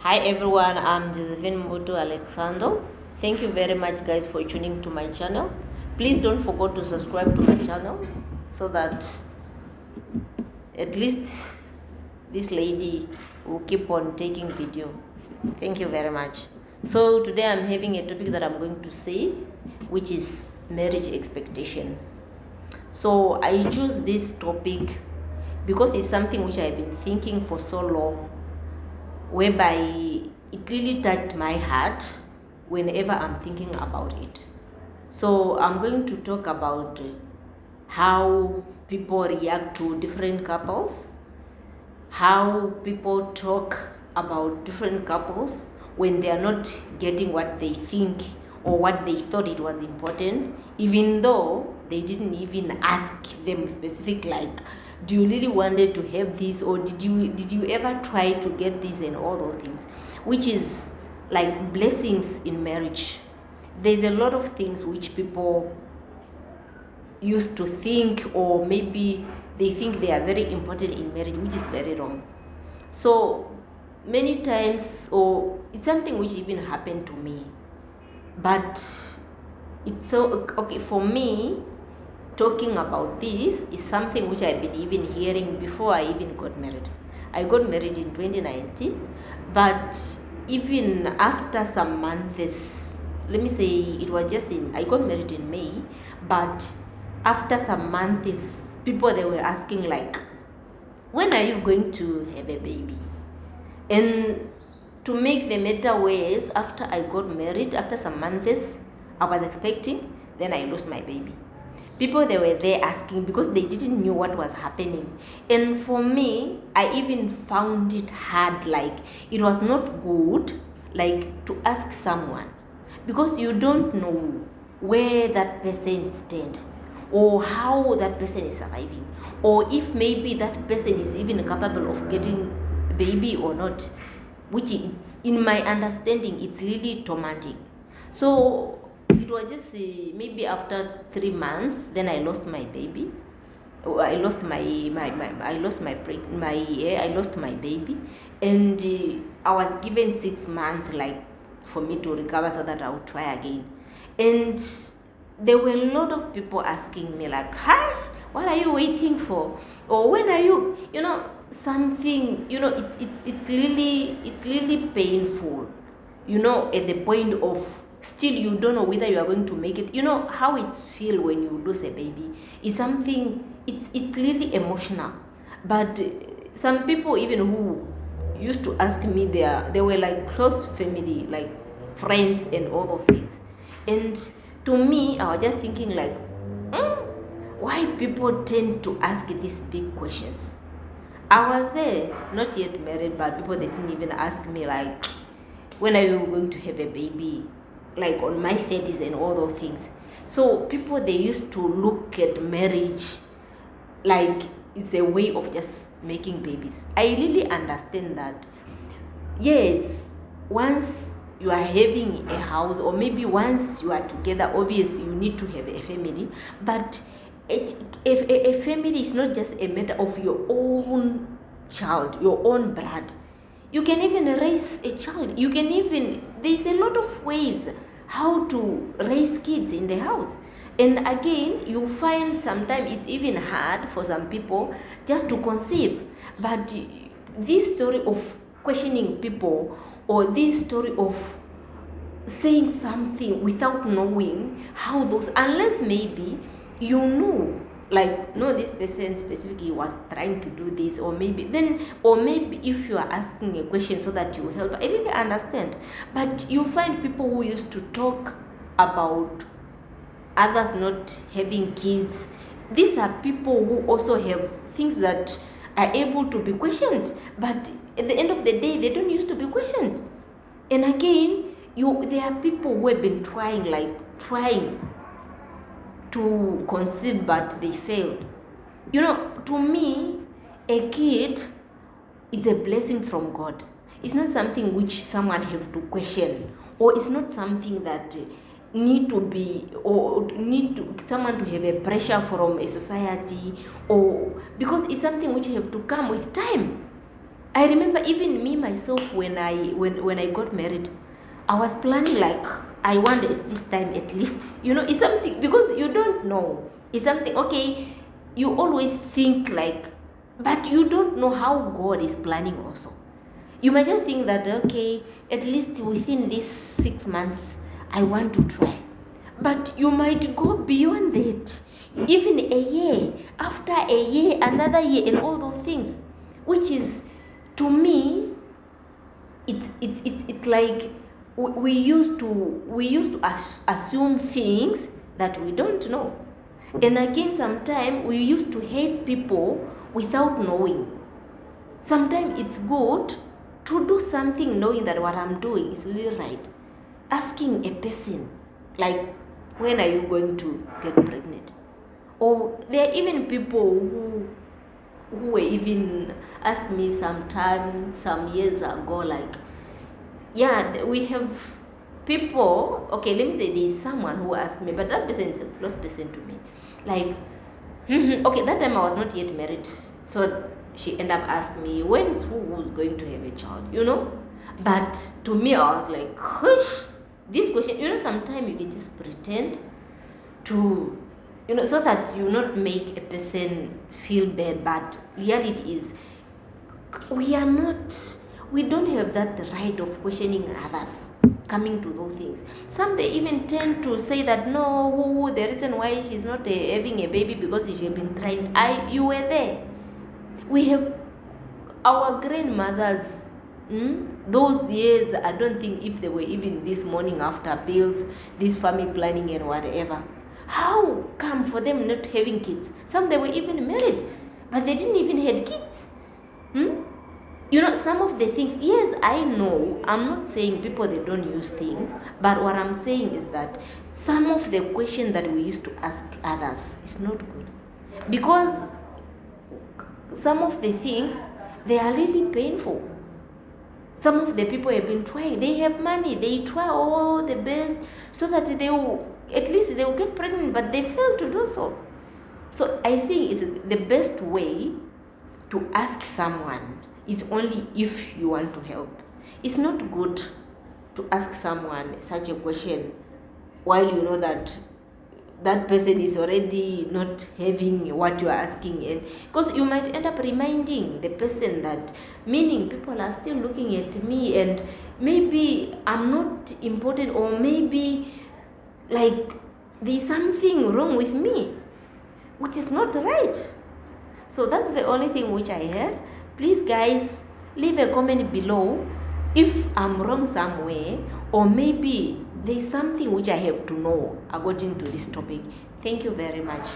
Hi everyone, I'm Josephine Mbutu Alexander. Thank you very much guys for tuning to my channel. Please don't forget to subscribe to my channel so that at least this lady will keep on taking video. Thank you very much. So today I'm having a topic that I'm going to say, which is marriage expectation. So I choose this topic because it's something which I've been thinking for so long, whereby it really touched my heart whenever I'm thinking about it. So I'm going to talk about how people react to different couples, how people talk about different couples when they are not getting what they think or what they thought it was important, even though they didn't even ask them specific, like, do you really wanted to have this, or did you ever try to get this, and all those things, which is like blessings in marriage. There's a lot of things which people used to think, or maybe they think they are very important in marriage, which is very wrong. So many times, or it's something which even happened to me, but it's so okay for me. Talking about this is something which I've been even hearing before I even got married. I got married in 2019, but even after some months, let me say it was just in, I got married in May, but after some months, people they were asking like, when are you going to have a baby? And to make the matter worse, after I got married, after some months, I was expecting, then I lost my baby. People they were there asking because they didn't know what was happening. And for me, I even found it hard, like it was not good, like to ask someone, because you don't know where that person stands, or how that person is surviving, or if maybe that person is even capable of getting a baby or not, which is, in my understanding, it's really traumatic. So it was just maybe after 3 months, then I lost my baby. I lost I lost I lost my baby, and I was given 6 months, like, for me to recover so that I would try again. And there were a lot of people asking me like, "Hush, what are you waiting for? Or when are you? Something. It's really painful. At the point of, still you don't know whether you are going to make it. You know how it feels when you lose a baby. It's something. It's really emotional. But some people even who used to ask me, they were like close family, like friends and all those things. And to me, I was just thinking like, why people tend to ask these big questions? I was there, not yet married, but people they didn't even ask me like, when are you going to have a baby? Like on my 30s and all those things. So people they used to look at marriage like it's a way of just making babies. I really understand that. Yes, once you are having a house, or maybe once you are together, obviously you need to have a family, but a family is not just a matter of your own child, your own blood. You can even raise a child. There's a lot of ways how to raise kids in the house. And again, you find sometimes it's even hard for some people just to conceive. But this story of questioning people, or this story of saying something without knowing how those, unless maybe you know, like, no, this person specifically was trying to do this, or maybe if you are asking a question so that you help, I really understand. But you find people who used to talk about others not having kids. These are people who also have things that are able to be questioned, but at the end of the day, they don't used to be questioned. And again, there are people who have been trying to conceive, but they failed. To me, a kid is a blessing from God. It's not something which someone has to question, or it's not something that need to be, or need to someone to have a pressure from a society, or because it's something which have to come with time. I remember even me myself when I got married, I was planning like I want at this time at least. It's something because you don't know. It's something okay, you always think like, but you don't know how God is planning also. You might just think that okay, at least within this 6 months I want to try. But you might go beyond that. Even a year, after a year, another year, and all those things. Which is, to me, it's like we used to assume things that we don't know. And again, sometimes we used to hate people without knowing. Sometimes it's good to do something knowing that what I'm doing is really right. Asking a person, like, when are you going to get pregnant? Or there are even people who even asked me some years ago, like, yeah, we have people, okay, let me say there's someone who asked me, but that person is a close person to me. Like, okay, that time I was not yet married. So she ended up asking me, who's going to have a child, But to me, I was like, hush, this question, sometimes you can just pretend to, so that you not make a person feel bad. But reality is, we don't have that right of questioning others coming to those things. Some they even tend to say that no, the reason why she's not having a baby because she's been trying. You were there. We have our grandmothers. Those years, I don't think if they were even this morning after pills, this family planning and whatever. How come for them not having kids? Some they were even married, but they didn't even have kids. Some of the things, yes, I know, I'm not saying people they don't use things, but what I'm saying is that some of the questions that we used to ask others is not good. Because some of the things, they are really painful. Some of the people have been trying, they have money, they try all the best so that at least they will get pregnant, but they fail to do so. So I think it's the best way to ask someone is only if you want to help. It's not good to ask someone such a question while you know that person is already not having what you are asking, and because you might end up reminding the person that, meaning people are still looking at me and maybe I'm not important, or maybe like there's something wrong with me, which is not right. So that's the only thing which I heard. Please guys, leave a comment below if I'm wrong somewhere, or maybe there's something which I have to know according to this topic. Thank you very much.